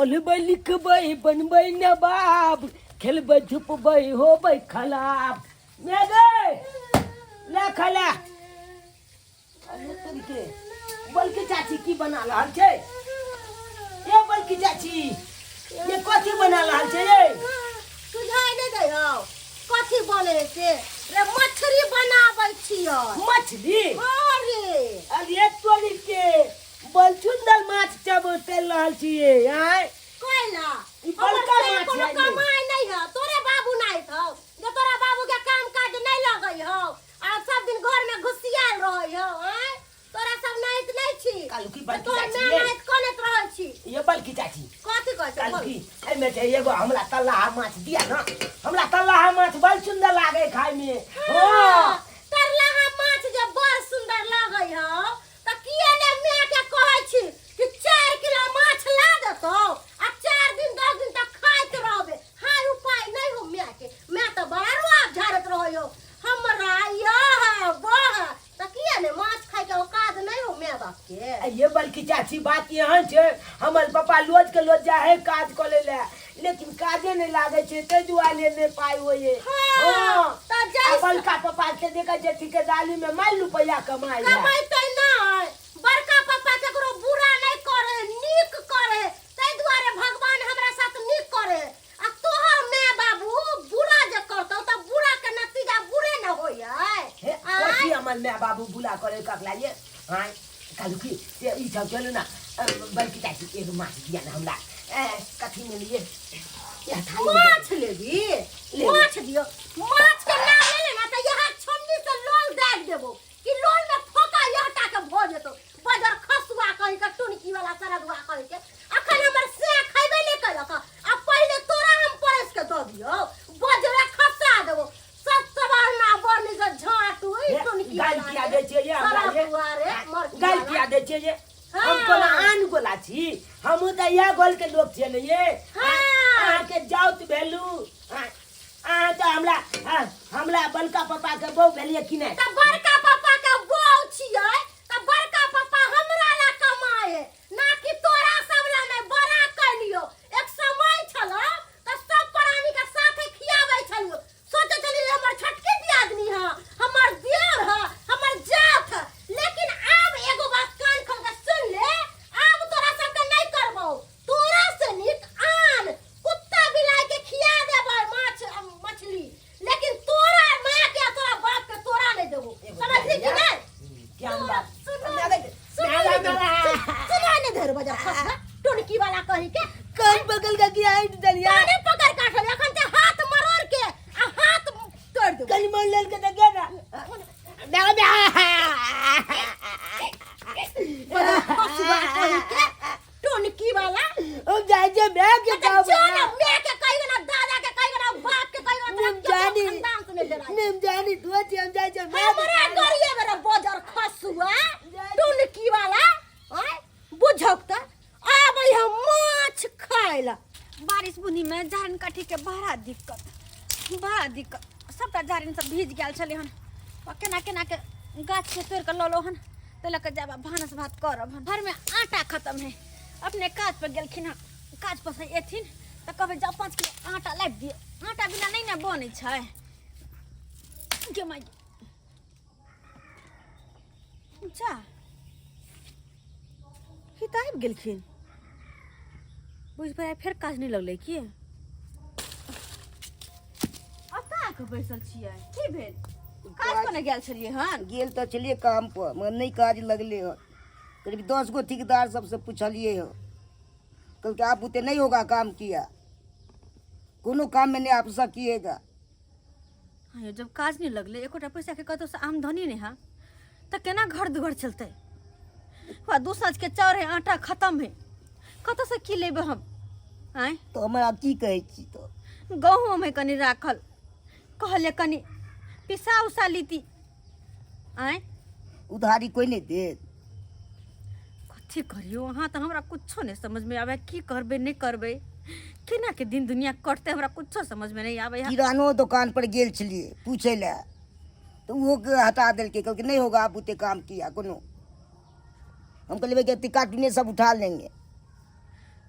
पढ़बै लिखबै बनबै नवाब, खेलबै धुपबै होबै खलाब। मैं गए ला खला। अरे तोरी बल्कि चाची की बना रहल छै? ये बल्कि चाची ये कथी बना रहल छै ये? सुझाइ नहि दै हो कथी बने से? रे मछली बनाबै छियै। मछली? हाँ रे। अरे तोरी के बड़ सुंदर माछ चब तेल रहल छियै। आय कोइला ई बड़का माछ कोनो है ये। कमाई नहीं है। तोरे बाबू नहीं थौ जे तोरा बाबू के काम काज नहीं लगई हो आ सब दिन घर में घुसियाल रहई हो। आय तोरा सब नहीं छी कालू की बल्कि तोर चाची मैं ये? नहीं कोनेत रहल छी। ये बल्कि चाची कथी कहै छै? कालू की एमे छै एगो हमरा तल्लाहा माछ दिया ना। हमरा तल्लाहा माछ बड़ सुंदर लागे खाय में। हां तरलाहा माछ जे बड़ सुंदर लगई हो त किए ने मैं के कहै छी कि 4 किलो माछ ला देतो आ 4 दिन 10 दिन तक खाइत रहबे। हाय उपाय नहीं हो मैं के। मैं तो बारो आप झाड़त रहई हो हमरा यह बह त किए ने माछ खाइ के औकात नहीं हो मैं बाप के। ये बल्कि चाची बात यहाँ छै, हमर पापा लोज के लोज जा है काज करे ले, लेकिन काजे नहीं लागे छै ते दुआरे नहीं पाई होए। हां त जैसे बड़का पापा के देखै छै ठेकेदारी में माल रुपया कमाई है। कमाइते नहीं बड़का पापा केकरो बुरा नहीं करे नीक करे तै दुआरे भगवान हमरा साथ नीक करे। आ तोहर मैं बाबू बुरा जे करतौ त बुरा के नतीजा बुरे न होय। कथी हमर माय बाबू बुला करे ककला ये? हां कालू की ये ई सब चलो ना बल्कि चाची एगो माछ दिया ना हमरा। कथी में लिए या थाली में माछ लेबी माछ दियो। माछ के नाम ले लेना त यहाँ छन्नी से लोल दाग देबो कि लोल में फोका यहटा के भ जेतो। बजर खसुआ कहि के टुनकी वाला सरदुआ कहि के अखन हमर से खइबे नहीं कलक आ पहिले तोरा हम परस के द दियो बजरा खसा देबो। सब सवार ना बरनी के झाटू ई टुनकी गाल किया दे छै ये हमरा ये? दुआरे मर गाल किया दे छै ये? हम हाँ। कोना आन गोला छी? हम त या गोल के लोग छियै ने ये। हाँ। आ के जाउत भेलू। आ त हमरा बड़का पापा के बहू भेलिए कि नहीं? त बड़का पापा के बहू छियै त बड़का पापा हमरा ला कमाए ना कि तोरा सब ला में बड़ा कलियो। एक समय छलो त सब प्राणी के साथे खियाबै छलियो। सोचे छलियो हमर छटकी दियादनी ह हमर दियर ह हमर जात ह। लेकिन अब एगो बात कान खोल के सुन ले अब तोरा सब के नहीं करबो। तोरा से नीक आन कुत्ता बिलाई के खिया देबै माछ मछली लेकिन तोरा मां के तोरा बाप के तोरा नहीं देबो। समझली कि नहीं? क्या बात? सुना नहीं धर बजा खसबा टुनकी वाला कहि के कान पकड़ के किया है दलिया? काने पकड़ काटल अखन ते हाथ मरोड़ के आ हाथ तोड़ देबो। कल मन लेल के देखे ना। बजा खसबा कहि के टुनकी वाला हम जाए जे मैं के जाना जाओ। मैं के कहियो ना दादा के कहियो ना बाप के कहियो ना निम जानी खानदान से नहीं डराई। निम जानी तू हम जाए जे मैं हमरा गरिए मेरा बजर खसुआ टुनकी वाला आय बुझक त आबै हम माछ खाइला। बारिश बुनी में जारन काठी के बड़ा दिक्कत सबटा जारन सब भीज गेल छले हन। केना केना के गाछ से तोड़ के ललो हन त लक जाबा भानस भात करब। घर में आटा खत्म है। अपने काज पर गेलखिन हन काज पर से एथिन त कहबे जा 5 किलो आटा लाबि दियो। आटा बिना नहीं ना बनै छै के माई। जा हित आबि गेलखिन बुझ पर फिर काज नहीं लगले की? अता के बैसल छियै की भेल? काज पर गेल छलिए हन? गेल तो चलिए काम पर मगर नहीं काज लगले हो। करीब 10 गो ठेकेदार सबसे पूछलिए हो कल के आप बुते नहीं होगा काम किया कोनो काम में नहीं आप सकिएगा। हाँ जब काज नहीं लगले एकोटा पैसा के कतो से आमदनी नहीं है तो केना घर दुआर चलते? हुआ 2 साल के चाउर है आटा खत्म है कतो से की लेबे हम? आय तो हमरा की कहै छी तो गहूँ में कनी राखल कहले कनी पिसा उसा लीती आय उधारी कोई नहीं दे। कथी करियो वहाँ तो हमरा कुछो नहीं समझ में आवे की करबे नहीं करबे केना के दिन दुनिया कटते हमरा कुछो समझ में नहीं आवे। किरानो दुकान पर गेल छलिए पूछे ले तो वो हटा दिल के क्योंकि नहीं होगा आप बुते काम किया कोनो। हम कहले कि कार्टूने सब उठा लेंगे।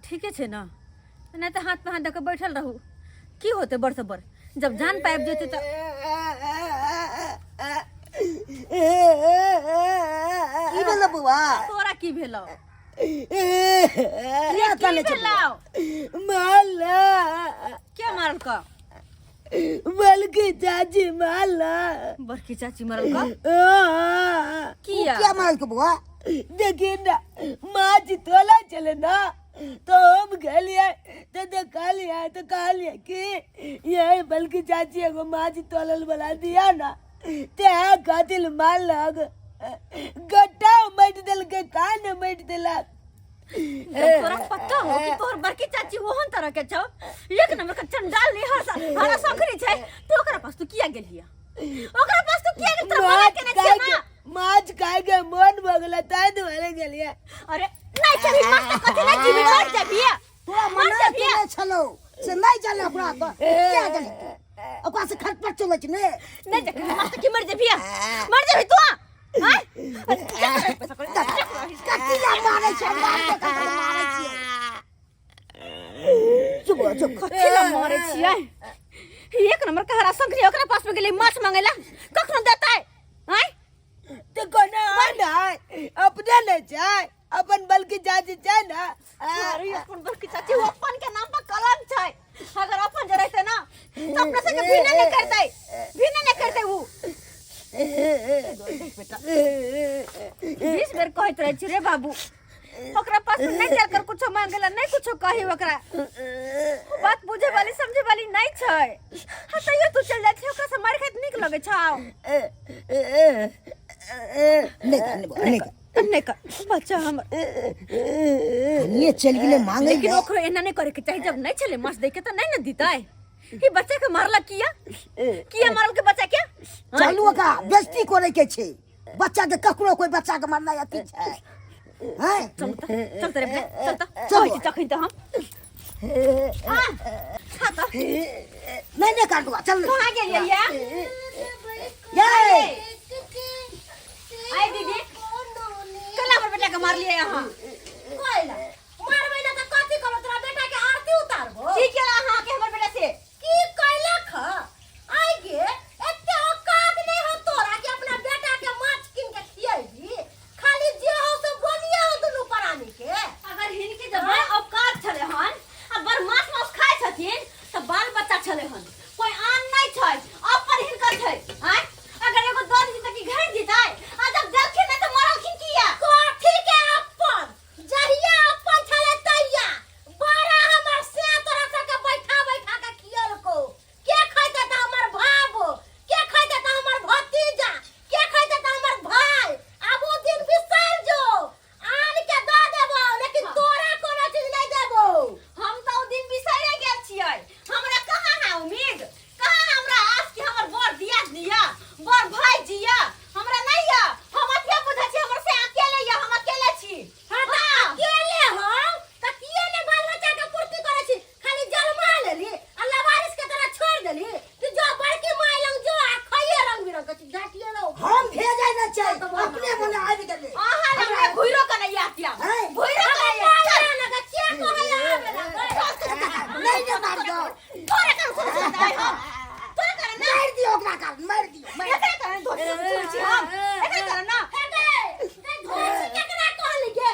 ठीक है ना नहीं तो हाथ पे हाथ देकर बैठल रहू की होते बड़ से बड़ जब जान पाइब जेते तो की भेल बुआ तोरा की भेलो क्या करने भेलो माला क्या मारल का बल्कि चाची माला बड़की चाची मारल का किया क्या माल के बुआ देखिए ना माछ तोला चले ना तो हम गलिए तो देखा लिया तो कहा लिया कि ये बल्कि चाची एगो माछ तोलल बना दिया ना ते कातिल मार लग गट्टा मट दिल के कान मट दिला तोरा पता हो कि तोहर बड़की चाची ओहन तरह के छौ एक नंबर का चंडाल नहीं हरा सखरी छै तो ओकरा पास तू किया गेलिया ओकरा पास तू किया गेल तोरा बोला के नहीं छै ना माछ खाए के मन भगला ताय दुआरे गेलिए अरे नहीं चली माछ तो कथि नहीं जीवी मर जाबिया तोरा मना के छलो से नहीं चले ओकरा तो क्या चले ओकरा से खटपट चले छ ने नहीं देख माछ की मर जाबिया तू हां कतिया मारे छ मारे छ चुप चुप कथिला मारे छियै एक नंबर का हरा सखरी ओकरा पास में गेली माछ मांगेला कखनो देतै हैं तो कोना आना अपने ले जाए अपन बल्कि चाची चाहे ना अरे अपन बड़की चाची वो अपन के नाम पर कलम छै अगर अपन जे रहते ना तो अपने से के भिने नहीं करते वो 20 बेर कहत रहे छी रे बाबू ओकरा पास में नहीं चल कर कुछ मांगेला नहीं कुछ कही ओकरा बात बुझे वाली समझे वाली नहीं छै हां तइयो तू चल जात ओकरा से मार खाइत निक लगे छौ नहीं कर बच्चा हम ये चल गेले मांगे लेकिन ओकरो एना नहीं करे के चाहिए जब नहीं चले माछ देखे तो नहीं न दीतै ई बच्चा के मारला किया मारल के बच्चा के चलू का बेइज्जती करे के छै बच्चा के ककरो कोई बच्चा के मारना अथी छै हैं चल तेरे चल चल चखइन तो हम नहीं काट दूंगा चल कहां गेलिए ये आई दीदी कल हमर बेटा के मार लिया यहां कोइला मारबै ना त कथि करब तोरा बेटा के आरती उतारबो की केला हां के हमर बेटा से की कैला ख आई गे एते औकात नहीं हो तोरा कि अपना बेटा के माछ किन के खियाई खाली जे हो से बोलिए हो दुनु प्राणी के अगर हिनके जब औकात छले हन आ बर माछ खाय छथिन त बाल बच्चा छले हन कोई आन नहीं छै अपन हिनकर छै हैं अगर एगो दर्द दी त की घर जीतै आ जब देखिन नहीं त मरलखिन किया कोठी के अपन जहिया अपन छले तैया बड़ा हमर से तोरा के बैठा के खियल को के खैते त हमर भाबो के खैते त हमर भतीजा के खैते त हमर भाई अब ओ दिन बिसर जो आन के द देबो लेकिन तोरा कोनो चीज नहीं देबो हम त ओ दिन बिसरे गेल छियै हमरा कहां है उम्मीद कहां हमरा आस कि हमर बर दिया बर भाई जिया हमरा नहीं या हम अथिया बुझा छी हमर से अकेले या हम अकेले छी हटा अकेले हो त किए ने बाल बच्चा के पूर्ति करे छी खाली जलमा लेली आ लवारिस के तरह छोड़ देली कि जो बड़की माई लंग जो आ खइए रंग बिरंग के घाटिए लो हम भेजै न छै अपने बोले आबि गेले आहा हमरा घुइरो के नहीं आतिया घुइरो के नहीं आतिया ना के के कहला आवेला नहीं ने मार दो तोरे कर सुन दे हम तोरे कर ना मार दियो ओकरा का मार दियो एकरे कर धोती छी हम एकरे कर ना धोची केकरा कहली गे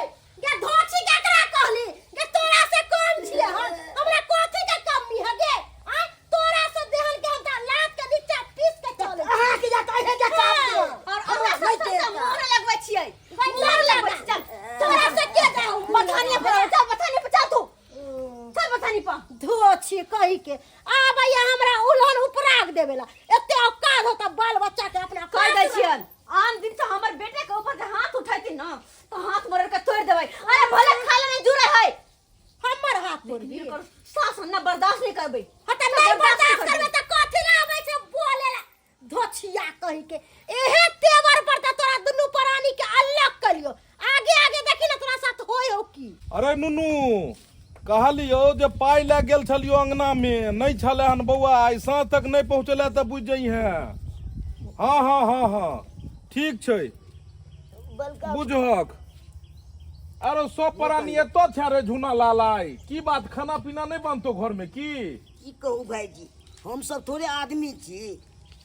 धोची केकरा कहली गे तोरा से कम छिए हमरा कथि के कमी है गे आ तोरा से देहल के हम लात के नीचा पीस के चले अहाँ के जाता है जा काट दियो और हमरा से मोहर लगबै छियै मोहर लगबै चल तोरा से के जाऊ बथानी पर जा बथानी पर जा तू चल बथानी पर धोची कहि के आबैया हमरा उलहन उपराग देवेला एते औकात होता बाल बच्चा के अपना कह दै छियन आन दिन से हमर बेटे के ऊपर से हाथ उठैती न तो हाथ मोड़ के तोड़ देबै अरे भले खाले नहीं जुड़े है हमर हाथ तोड़बी सास न बर्दाश्त नहीं करबै हटा नहीं बर्दाश्त करबे त कथि ला आबै छै बोलेला धोछिया कहि के एहे तेवर पर त तोरा दुनु प्राणी के अलग करियो आगे आगे देखि न तोरा साथ होय हो की अरे नुनू कहलियो जे पाई ले गेल छलियो अंगना में नहीं छले हन बौआ आई साँझ तक नहीं पहुँचले तो बुझ जई हैं हाँ ठीक छै बुझहक अरे सब प्राणी एतो छे रे झुना लालाई की बात खाना पीना नहीं बनतो घर में की कहू भाईजी, हम सब थोड़े आदमी छी।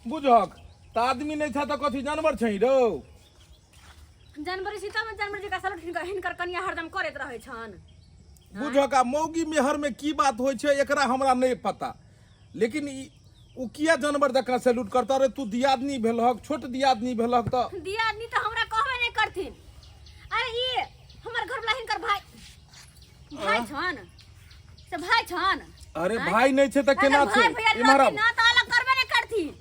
बुझक त आदमी नहीं था तो कथी जानवर छै रो। जानवर सीता में जानवर जी का सलट हिनकर कन्या हरदम करैत रहै छन। बुझक आ मौगी मेहर में की बात होय छै एकरा हमरा नहीं पता, लेकिन उ किया जानवर जका सैल्यूट करता रे। तू दियादनी भेलहक, छोट दियादनी भेलहक त दियादनी तो हमरा कहबे नहीं करथिन। अरे ये हमर घर वाला हिनकर भाई छन से भाई छन। अरे भाई नहीं छे त केना छे इमहरा ना त अलग करबे नहीं करथिन।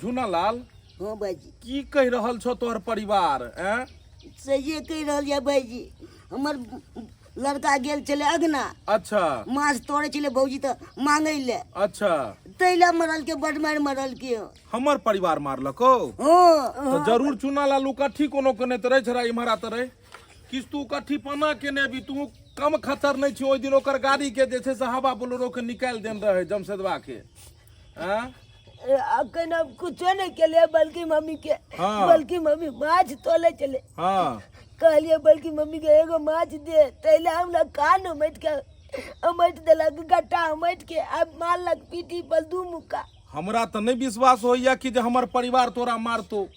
झुना लाल हाँ भाईजी, की कह रहल छो तोहर परिवार हैं? सही कह रहल है भाईजी। हमर लड़का गेल चले अगना, अच्छा माछ तोड़े चले भौजी तो मांगे ले, अच्छा तैला मरल के बड मार मरल के। हमर परिवार मारलको हाँ तो जरूर चुना लालू कठी कोनो कने त रह छरा इमहरा त रह किस तू कठी पना केने भी तू कम खतर नहीं छी। ओइ दिन ओकर गाड़ी के जे छै से हवा बोलेरो के निकाल देन रहे जमशेदवा के। हैं अखन अब कुछ नहीं केले, बल्कि मम्मी के हाँ। बल्कि मम्मी माछ तोले चले। हां कहलिए बल्कि मम्मी के एगो माछ दे, तैले हमरा कान अमट देलक, गट्टा अमट के अब मारलक पीठी पर 2 मुक्का। हमरा त नहीं विश्वास होइया कि जे हमर परिवार तोरा मारतो।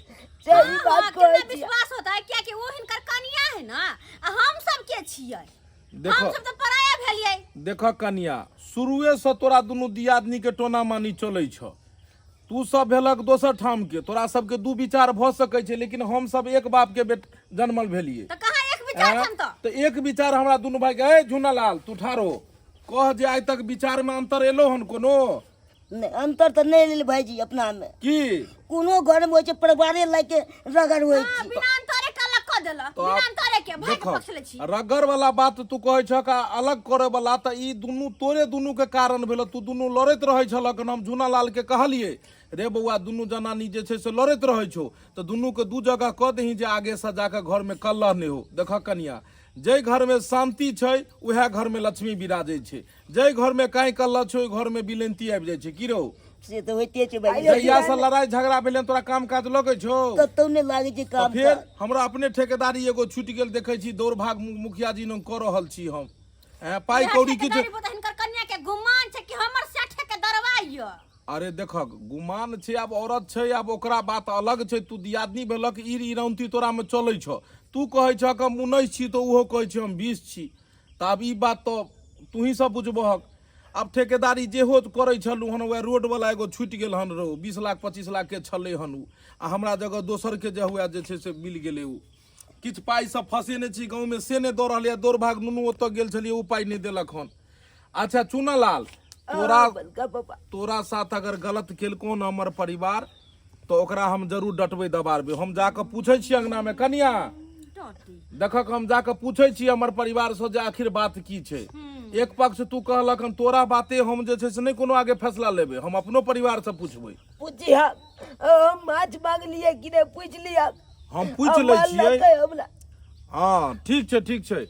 सही बात कितना कहै छी। विश्वास होता है क्या कि वो हिनकर कन्या है ना, आ हम सब के छियै। देखो हम सब तो पराया भेलियै। देख कन्या, शुरुए से तोरा दुनू दियादनी के टोना मानी चलै छ। तू सब भेलक दोसर ठाम के, तोरा सबके 2 विचार भ सकै छै, लेकिन हम सब एक बाप के जन्मल भेलिए। तो कहाँ एक विचार छन तो एक विचार हमरा दुनू भाई के। ए झुना लाल तू ठारो कह जे आइ तक विचार में अंतर एलो हन कोनो? नहीं, अंतर तो नहीं लेल भाईजी अपना में। की कोनो घर में होय छै परिवारे लाग के रगड़ होय छै। बिना अंतरे के अलग कर देला, बिना अंतरे के भाई के पक्ष ले छी। रगड़ वाला बात तू कहै छ का अलग करे वाला त ई दुनू तोरे दुनू के कारण भेल। तू दुनू लड़ैत रहै छलक, हम झुना लाल के कहलिए रे बउआ दुनू जनानी जे छै से लड़ैत रहै छौ त दुनू के 2 जगह क दही जे आगे से जाके घर में कलह नहीं हो। देख कन्या, जय घर में शांति छै उहे घर में लक्ष्मी विराजे छै। जय घर में काई कलह छै ओइ घर में बिलंती आबि जाय छै। की रो से तो होइते छै भाईजी। जहिया से लड़ाई झगड़ा भेले तोरा काम काज लगै छौ? कतौ नहीं लागे छै तो काम। फिर हमरा अपने ठेकेदारी एगो छूट गेल देखै छी, दौड़ भाग मुखिया जी न क रहल छी हम। पाई कौड़ी किछ हिनकर कन्या के गुमान छै कि हमर सेठे के दरवाइयो। अरे देख गुमान छै, आब औरत छै, आब ओकरा बात अलग छै। तू दियादनी भेलक ई रौंती तोरा में चलै छ। तू कहै छ कि हम 19 छी तो उहो कहै छै हम 20 छी। त आब ई बात तो तू ही सब बुझबहक। अब ठेकेदारी जे हो करे छलू हन वह रोड वाला एगो छूट गेल हन रो, 20 लाख 25 लाख के छले हन उ, आ हमरा जगह दोसर के जे हुआ जे छै से मिल गेले उ। किछ पाई सब फसेने छी गांव में से ने दौड़ रहलिए, दौड़ भाग नुनू ओत गेल छलिए उ पाई नहीं देलक हन। अच्छा चुना लाल, तोरा साथ अगर गलत केलको न हमर परिवार तो ओकरा हम जरूर डटबै दबारबै। हम जाके पूछै छी अंगना में कन्या, देखक हम जाके पूछै छी हमर परिवार से जे आखिर बात की छै। एक पक्ष तू कहलक हन तोरा बाते हम जे छै से नहीं कोनो आगे फैसला लेबै, हम अपनो परिवार से पूछबै। पूछी हम माछ मांग लिए कि नहीं पूछ लिया, हम पूछ लै छियै। हाँ ठीक छै ठीक छै,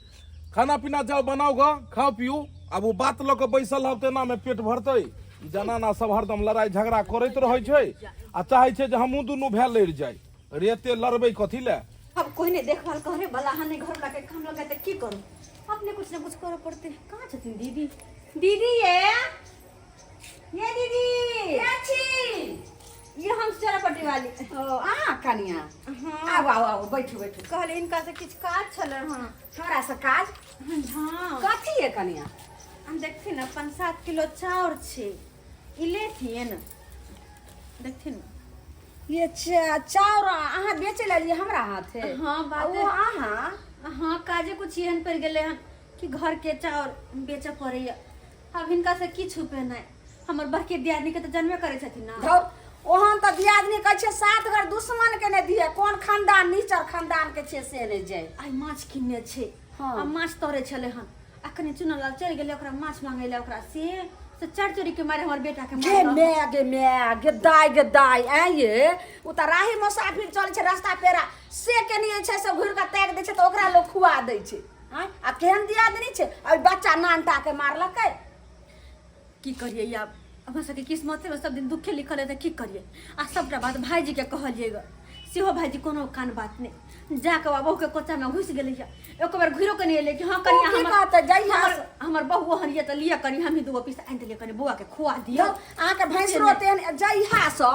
खाना पीना जाओ बनाओ ग, खाओ पियो। अब वो बात ल के बैसल हब तेना में पेट भरतै। जनाना सब हरदम लड़ाई झगड़ा करैत रहै छै आ चाहै छै जे हमहूँ दुनू भाई लड़ जाय। रेते लड़बै कथी ले? अब कोई नहीं देखभाल करे वाला हने घर वाला के काम लगा त की करूं? अपने कुछ ना कुछ करे पड़ते। कहां छथिन दीदी? दीदी ये दीदी ये हम चरपटी वाली। ओ आ कन्या, हां आओ आओ आओ, बैठो बैठो। कहले इनका से कुछ काज छले। हां हमरा से काज हां कथी है कन्या? हम देखथि न 5-7 किलो चाउर छे ई लेथिन। देखथिन ये चाउर अहाँ बेचे लेलिए हमरा हाथे? हां बात ओ अहाँ हाँ काजे कुछ एहन पड़ गए हन कि घर के चाउर बेचे पड़े। अब हिनका से की छुपे नहीं, हमर बड़के दियादनी के तो जन्मे करे छथिन ना। धौ ओहन तो दियादनी कहै छै 7 घर दुश्मन के ने दिए, कोन खानदान नीचर खानदान के छै से ने जाय। आई माछ किन्ने छे। हाँ। अब माछ तोरे छले हन, अखने चुना लाल चल गेले ओकरा माछ मांगे ले, ओकरा से चढ़ चोरी के मारे हमर बेटा के गे मैं गे दाई ए ये उता राही मुसाफिर चल छै रास्ता पेरा से के नहीं छै से घुर के ताक दे छै तो ओकरा लोग खुआ दे छै। आ केहन दियादनी छै, अब बच्चा नानटा के मारलकै। की करिए या हमरा सबके किस्मत में सब दिन दुखे लिखल है त की करिए। आ सबटा बात भाईजी के कहलिए ग, सेहो भाईजी कोनो कान बात नहीं। जाके बहू के कोचा में घुस गेली है एक बार घुरो के नहीं एले कि हां कनिया की कहत जइहा हमर बहू हन ये त लिया कनी हम ही दो पैसा आन देले कनी बुआ के खुआ दियो आके भैंसरो तेन जइहा स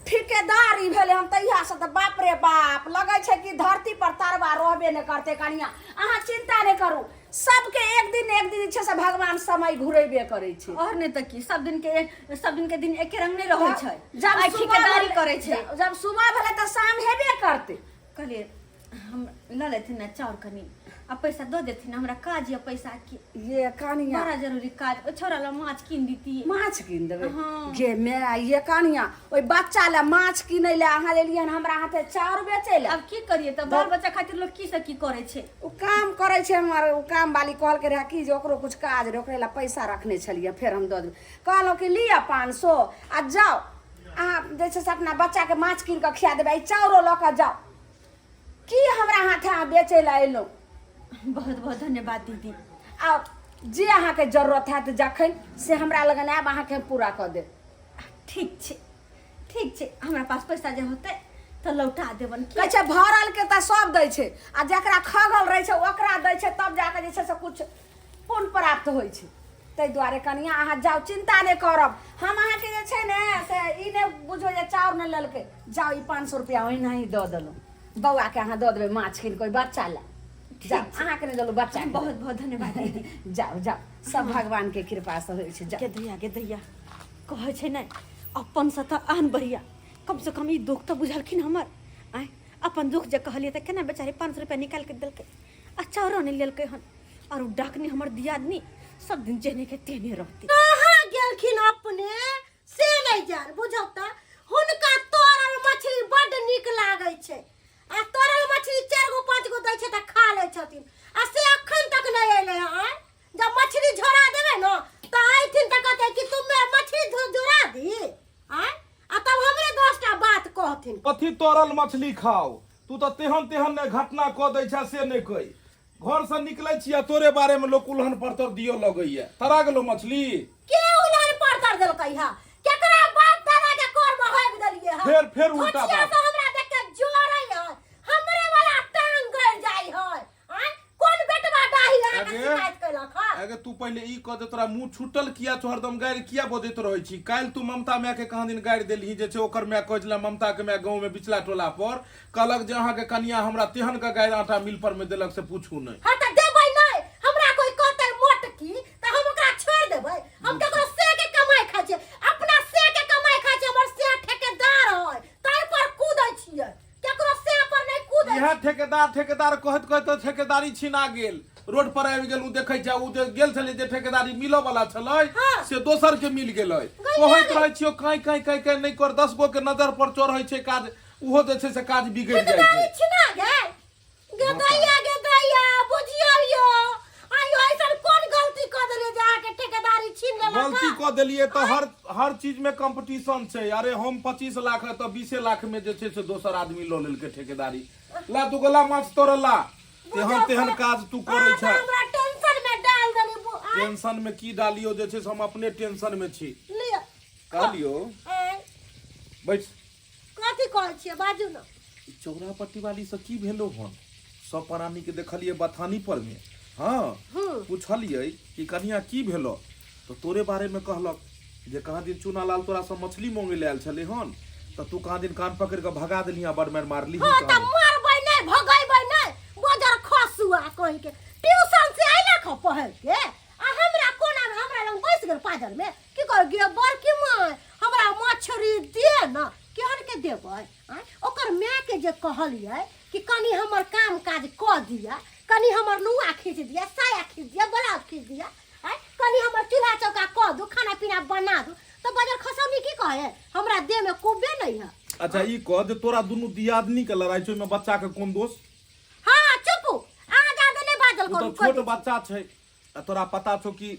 ठेकेदारी भेले हम तहिया से त बाप रे बाप लगे छै कि धरती पर तरवा रहबे न करते कनिया अहाँ चिंता नहीं करू सबके एक दिन छै से भगवान समय घुरेबे करे छै और नहीं त की सब दिन के दिन एके रंग नहीं रहै छै जब आई ठेकेदारी करे छै जब सुबह भेले त शाम हेबे करते कहलिए हम ल लेथिन ना चाउर कनी आ पैसा दो देथिन हमरा काज या पैसा की ये कनिया बड़ा जरूरी काज ओ छोरा ला माछ कीन दीती माछ कीन देबे हाँ। गे मैं ये कनिया ओइ बच्चा ला माछ किनै ले अहाँ लेलियन हमरा हाथे चाउर बेचै ले अब की करिए त बाल बच्चा खातिर लोग की से की करे छै ओ काम करे छै हमर ओ काम वाली कहल के रहा कि जे ओकरो कुछ काज रे ओकरे ला पैसा रखने छलिए फिर हम दऽ देबै कहलो कि लिया 500 आ जाओ अहाँ जे छै से अपना बच्चा के माछ कीन के खिया देबै चाउरो ल के जाओ की हमरा हाथे अहाँ बेचै ला एलो बहुत बहुत धन्यवाद दीदी आ जे अहाँ के जरूरत हैत जखन से हमरा लगन आब अहाँ के पूरा क दे ठीक छै हमरा पास पैसा जे होते त लौटा देबन कहै छै भरल के त सब दै छै आ जकरा खगल रहै छै ओकरा दै छै तब जाके जे छै से कुछ पुण्य प्राप्त होइ छै ताहि दुआरे कनिया अहाँ जाओ चिंता नहीं करब हम अहाँ के जे छै ने से ई नहीं बुझो जे चाउर न ललके जाओ ई 500 रुपया ओहिना ही दऽ देलहुँ बौआ के अहाँ दऽ देबै माछ कीन कोई बच्चा ला जाओ अहाँ के नहीं देलहुँ बच्चा के बहुत बहुत धन्यवाद दीदी जाओ सब भगवान के कृपा से होइ छै जाओ के दैया कहै छै नै अपन से त आन बढ़िया कम से कम ई दुख त बुझलखिन हमर आय अपन दुख जे कहलिए त केना बेचारे 500 रुपया निकाल के देलकै अच्छा और नहीं लेलकै हन और उ डाकनी हमर दियादनी सब दिन जेने के तेने रहती कहाँ गेलखिन अपने से नहीं जान बुझौ त हुनका तोरल मछली बड नीक लागै छै आ तोरल मछली 4 गो 5 गो दै छै त खा लै छथिन आ से अखन तक नहीं एले हैं जब मछली झोरा देबे न त आइथिन त कहते कि तुमे मछली झोरा दी आ तब हमरे 10टा बात कहथिन कथी तोरल मछली खाओ तू तो तेहन ने घटना क दै छै से नहीं कही घर से निकले छिया तोरे बारे में लोग उल्हन पड़तर दियो लगैया तरा गेलो मछली के उलहन पड़तर देलकै हा केकरा बाप दादा के कोर में होग देलिए हा फिर उल्टा बात तो हमरा देख के जोरै है हमरे वाला टांग गड़ जाई है कौन बेटवा डाही आ के शिकायत कैलक हा अगे तू पहले ई कह दे तोरा मुंह छुटल किया तो हरदम गारि किया बदैत रहै छी काल तू ममता माय के कहाँ दिन गारि देलही जे छै ओकर माय कहला ममता के माय गांव में बिचला टोला पर कहलक जे अहाँ के कनिया हमरा तेहन का गारि आटा मिल पर में देलक से पूछू नहीं हां त देबै नहीं हमरा कोई कहतै मोटकी त हम ओकरा छोड़ देबै हम ककरो से के कमाई खाइ छै अपना से के कमाई खाइ छै हमर से ठेकेदार है ताहि पर कूदै छियै ककरो से पर नहीं कूदै यह ठेकेदार कहत ठेकेदारी छिना गेल रोड पर आबि गेल उ देखै छै उ जे गेल छलै जे ठेकेदारी मिलो वाला छलै से दोसर के मिल गेलै कहैत रहै छियो काई नहीं कर 10 गो के नजर पर चढ़ै छै काज उहो जे छै से काज बिगड़ जाइ छै छिना गे दैया बुझियो यो आयो ऐसन कोन गलती क देले जे आके ठेकेदारी छीन लेलक गलती क देलिए तो हर चीज में कंपटीशन छै अरे हम 25 लाख है तो 20 लाख में जे छै से दोसर आदमी लो लेल के ठेकेदारी ला तू गोला माछ तोड़ला तेहन काज तू करे छै हमरा टेंशन में डाल देली टेंशन में की डालियो जे छै से हम अपने टेंशन में छी लियो कहलियो बैठ कथी कहै छियै बाजू न चौरापट्टी वाली से की भेलो हन सब प्राणी के देखलिए बथानी पर में हाँ पूछलिए कि कनिया की भेलो तो तोरे बारे में कहलक जे कहाँ दिन चूना लाल तोरा से मछली मांगे ले आयल छले हन तो तू कहाँ दिन कान पकड़ के भगा देलिया बड़ मार मारली हां त मारबै नहीं भगैबै नहीं बजर खसुआ कहि के ट्यूशन से आइला ख पढ़ के आ हमरा कोना में हमरा लंग बैस गेल पाजर में की कर गे बड़की मां हमरा मछरी दे न केहन के देबै ओकर माय के जे कहलिए कि कनी हमर काम काज क दिया कनी हमर लुआ खींच दिया साया खींच दिया ब्लाउज खींच दिया कनी हमर चूल्हा चौका क दू खाना पीना बना दू तो बजर खसौनी की कहे हमरा देह में कुबे नहीं है अच्छा ई कह दे तोरा दुनु दियादनी के लड़ाई छै में बच्चा के कोन दोष हां चुप आ ज्यादा नहीं बाजल तो छोट बच्चा छै तोरा पता छौ कि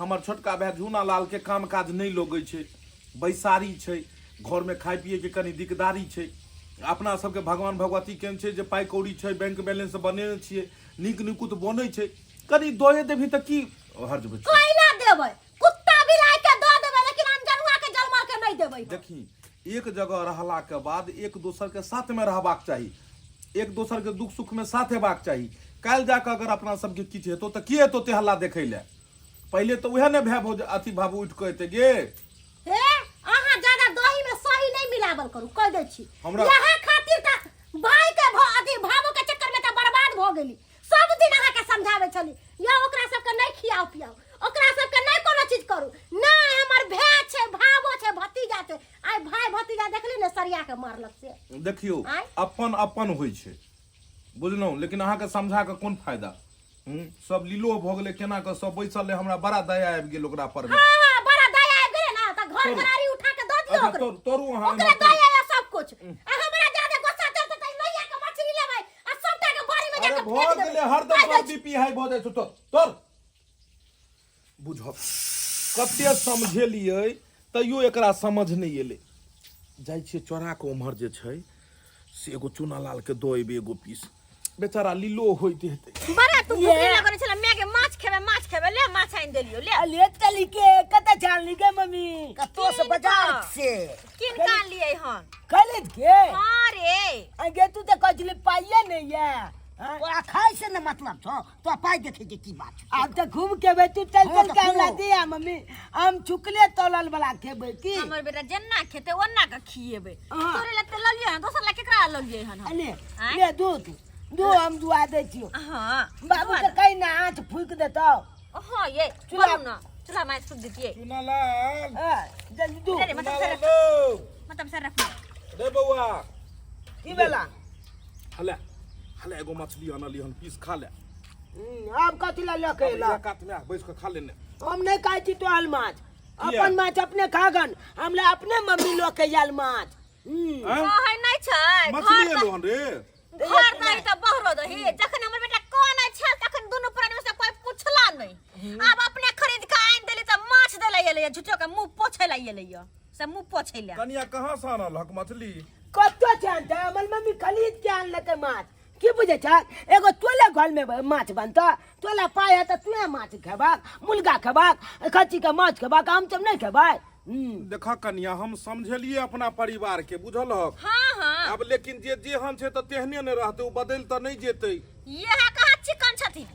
हमर छोटका भाई झूना लाल के काम काज नहीं लगै छै बैसारी छै घर में खाय पिए के कनी दिकदारी छै अपना सबके भगवान भगवती केन छै जे पाई कौड़ी छै बैंक बैलेंस बनेने छियै नीक निकुत बनै छै कनी दोए देभी त की हर्ज बच कोई ना देबै कुत्ता बिलाई के द देबै लेकिन अनजनुआ के जलमा के नहीं देबै देखी एक जगह रहला के बाद एक दूसर के साथ में रहबाक चाहिए एक दोसर के दुख सुख में साथ हेबाक चाही। काल्हि जाके अगर अपना सबके किछु हेतौ तऽ की हेतौ ते हल्ला देखै लए? पहिले तऽ उएह ने भाय भौज अथी भाबू उठि कऽ एतै गे। हे अहाँ ज्यादा दही में सही नहीं मिलावल करू, कह दै छी। हमरा- यहाँ खातिर का भाई के अथी भावो के चक्कर में त बर्बाद भ गेली। सब दिन अहाँ के समझावे छली या ओकरा सब के नहीं खियाओ पियाओ, ओकरा सब के नहीं कोनो चीज करू। नहीं हमर भाई छै, भावो छै, भतीजा छै। आइ भाई भतीजा देखली ने सरिया के मारलक से। देखियौ आँय? अपन अपन होइ छै, बुझलहुँ, लेकिन अहाँके समझा कऽ कोन फायदा? सब लीलो भऽ गेलै, केना कऽ सब बैसल है, हमरा बड़ा दया आबि गेल ओकरा पर में। हां बड़ा दया आबि गेलै ना त घर करारी उठा के द दियो अच्छा, ओकरे। तोरू अहाँ ओकरे दया या सब कुछ। आ हमरा ज्यादा गुस्सा चढ़त त लइया के मछली लेबै आ सबटा के बारी में अरे जाके भऽ फेंक गेलै, देबै। हरदम बीपी हाई भऽ जाइ छै। तोर बुझ कते समझेलियै तैयो एकरा समझ नहीं एलै। जाइ छियै चोरा के उम्हर जे छै से एगो चूना लाल के दो एबे एगो पीस, बेचारा लीलो होइत हेतै। बड़ा तू भूखी लगने छला, मैं के माछ खेबे ले माछ आइन देलियो ले। ले चली के कत जानी के मम्मी कतो से बाजार से किन कान लिए हन? खरीद के। हां रे आगे तू तो कजले पाइए नहीं है। तोरा खाइ से न मतलब छौ, तो पाइ देखे के की बात छौ? अब तो घूम के बे तू चल हाँ, चल तो के हमरा खूब। दिया मम्मी, हम चुकले तोलल वाला खेबे की। हमर बेटा जेन्ना खेते ओन्ना के खिएबे। हाँ। तोरे ले त ललिए हन, दोसर ले केकरा ललिए हन हम? अने आँय? ले दूध दो हम दुआ दे छियो। हां बाबू के कहीं ना आँच फूक देता। हां ये चूल्हा- बोलू ना, चूल्हा में फूक दीजिए। चूना लाल जल्दी दू। ले रे मतलब सर हेलो मतलब सर रख। रे बौआ, की बेला हले हले एगो मछली आनली हन, पीस खा ले। आप कथी ला लेके ला? कात में बैस के खा लेने। हम नहीं खाई थी तो हल माछ, किया? अपन माछ अपने खागन, हमला अपने मम्मी लोग के याल माछ। हैं? हां नहीं छै मछली घर एलो हन रे। घर नहीं त बहरो दही। जखन हमर बेटा कोन छै तखन दुनु प्राणी में से कोई पूछला नहीं। अब अपने खरीद के आइन देली त माछ देले एले, झुठो के मुंह पोछे ला एले से मुंह पोछे ला। कनिया कहाँ से आनल हक मछली? कतो जानता है हमर मम्मी खरीद के आन लेके माछ। की बुझे छ एगो तोले घर में माछ बनता, तोला पाए है तो तुए माछ खेबाक, मुर्गा खेबाक, खच्ची के माछ खेबाक, हम सब नहीं खेबाक। देखा कनिया, हम समझलिए अपना परिवार के, बुझल हक। हां हां अब लेकिन जे जेहन छै त तेहने ने रहते, उ बदल त नहीं जेतै। ये कहाँ चिकन छथिन?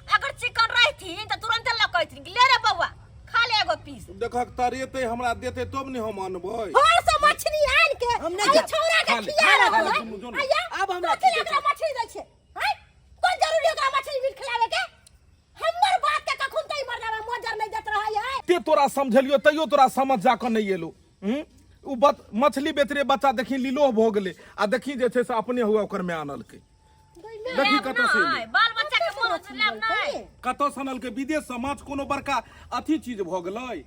अगर चिकन रहथिन त तुरंत लकैथिन कि ले रे बउआ खा ले एगो पीस। देखक तरेते हमरा देते तब ने हम अनबै। घर से मछली आन के हम नहीं आ जा- छौरा के खा ले, खिया खा ले, रहल दुनू, दुनू। है। आया अब हमरा कथी की एकरा मछली दै छै? हैं कोन जरूरी ओकरा मछली मीट खिलावे के? हमर बात के कखुन तई मर जावे मोजर नहीं देत रहै है। ते तोरा समझलियो तैयो तोरा समझ जाकर नहीं एलो। उ मछली बेचरे बच्चा देखी लीलो भ गेलै, आ देखी जे छै से अपने हुआ ओकर में आनल के। देखी लेब कतऽ से नहीं, एलै? बाल बच्चा के मोन से लेब नहीं। कतऽ से आनल के? विदेश से माछ कोनो बड़का अथी चीज भ गेलै?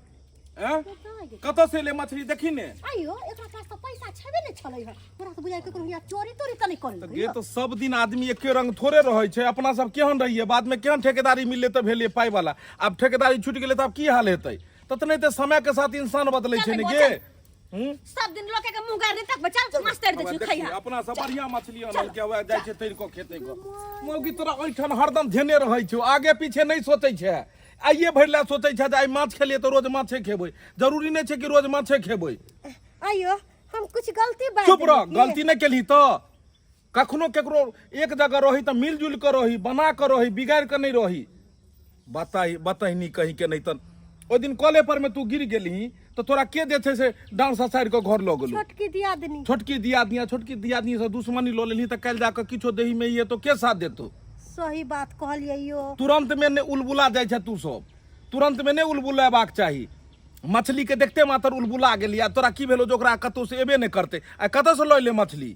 कतऽ से एलै मछली? देखी ने। आइयो एकरा पास तो पैसा छेबे नहीं छलै है। तोरा तो बुझाइ केकरो यहाँ चोरी तोरी त नहीं तो करल। गे तो सब दिन आदमी एके रंग थोड़े रहे छै। अपना सब केहन रहिए, बाद में केहन ठेकेदारी मिलले तो भेले पाई वाला। अब ठेकेदारी छूट गेले तो अब की हाल हेतै? ततने ते समय के साथ इंसान बदलै छै ने गे। सब दिन लोके के मुंह गाड़ नहीं तक बचल मास्टर दे छै खैहा। अपना सब बढ़िया मछली आनल के हुआ जाय छै तैर को खेते को। मौगी तोरा ओइठन हरदम धेने रहै छौ, आगे पीछे नहीं सोचै छै। आइए भरला सोचै छै जे आइ माछ खेलिए तो रोज माछे खेबै। जरूरी नहीं छै कि रोज माछे खेबै। आइयो हम कुछ गलती बात चुप रह, गलती नहीं केलही तो कखनो केकरो एक जगह रही तो मिलजुल कर रही, बना कर रही, बिगाड़ कर नहीं रही। बताई नहीं कहीं के नहीं तो ओ दिन कॉले पर में तू गिर गेली तो तोरा के दे छै से डांस साइड के घर ल गेलू। छोटकी दियादनी छोटकी दियादनी से दुश्मनी लो लेली तो कल जाकर किछो देही में ये तो के साथ देतो? सही बात कहलिए यो। तुरंत में ने उलबुला जाय छै तू सब, तुरंत में ने उलबुलेबाक चाही। मछली के देखते मात्र उलबुला गेली, आ तोरा की भेलो जो ओकरा कतौ से एबे नहीं करते? आ कतौ से लऽ ले मछली?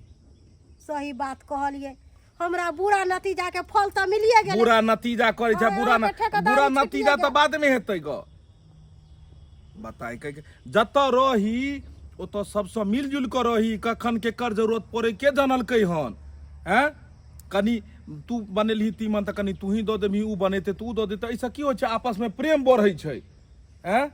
सही बात कहलिए। हमरा बुरा नतीजा के फल त मिलिए गेल। बुरा नतीजा करे छै, हाँ, बुरा अहाँके ठेकेदारी बुरा छुटिए नतीजा गेल। तो बाद में हेतै ग। बताई के जतऽ रही ओतऽ सबसे मिलजुल कर रही, कखन के कर जरूरत पड़े के जानलकै हन? हैं कनी तू बनेलही तीमन त कनी तू ही दऽ देबही, उ बनेते तू दऽ देते, ऐसा की होइ छै? आपस में प्रेम बढ़ै छै। हैं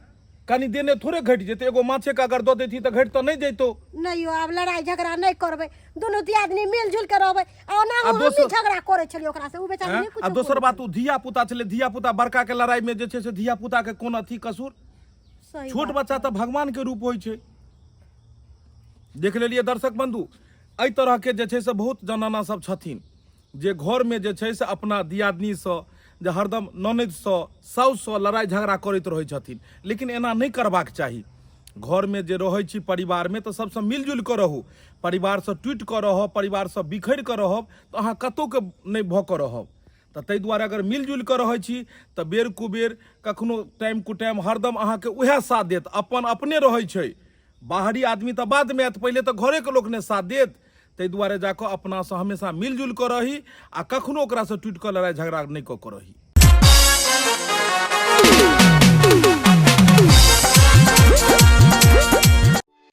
कनी देने थोड़े घटि जेतै। एगो माछे के अगर दऽ देती तऽ घटि तऽ नहीं जैतौ। नहीं हो, अब लड़ाई झगड़ा नहीं करबे, दोनों दियादनी मिलजुल के रहबे। आ ना आ हम दोसर- झगड़ा करे छलिए ओकरा से, उ बेचारी नहीं कुछ। आ दोसर बात उ धिया पुता छलै, धिया पुता बड़का के लड़ाई में जे छै से धिया पुता के कोन अथी कसूर? छोट बच्चा तो भगवान के रूप होइ छै। देख लेलिए दर्शक बंधु, एहि तरहके जे छै से बहुत जनाना सब छथिन जे घरमे जे छै से अपना दियादनीसँ जे हरदम ननदिसँ साउससँ लड़ाइ झगड़ा करैत रहै छथिन, लेकिन एना नहि करबाक चाही। घरमे जे रहै छी परिवारमे तऽ सबसँ मिलजुलि कऽ रहू। परिवारसँ टुटि कऽ रहब, परिवारसँ बिखरि कऽ रहब तऽ अहाँ कतहुके नहि भऽ कऽ रहब। तऽ ताहि दुआरे अगर मिलजुलि कऽ रहै छी तऽ बेर कुबेर कखनो टाइम कुटाइम हरदम अहाँके उएह साथ देत। अपन अपने रहै छै, बाहरी आदमी तऽ बादमे आयत, पहिले तऽ घरेके लोक ने साथ देत। ताहि दुआरे जाकऽ अपनासँ हमेशा मिलजुलि कऽ रही आ कखनो ओकरासँ टुटि कऽ लड़ाइ झगड़ा नहि कऽ कऽ रही।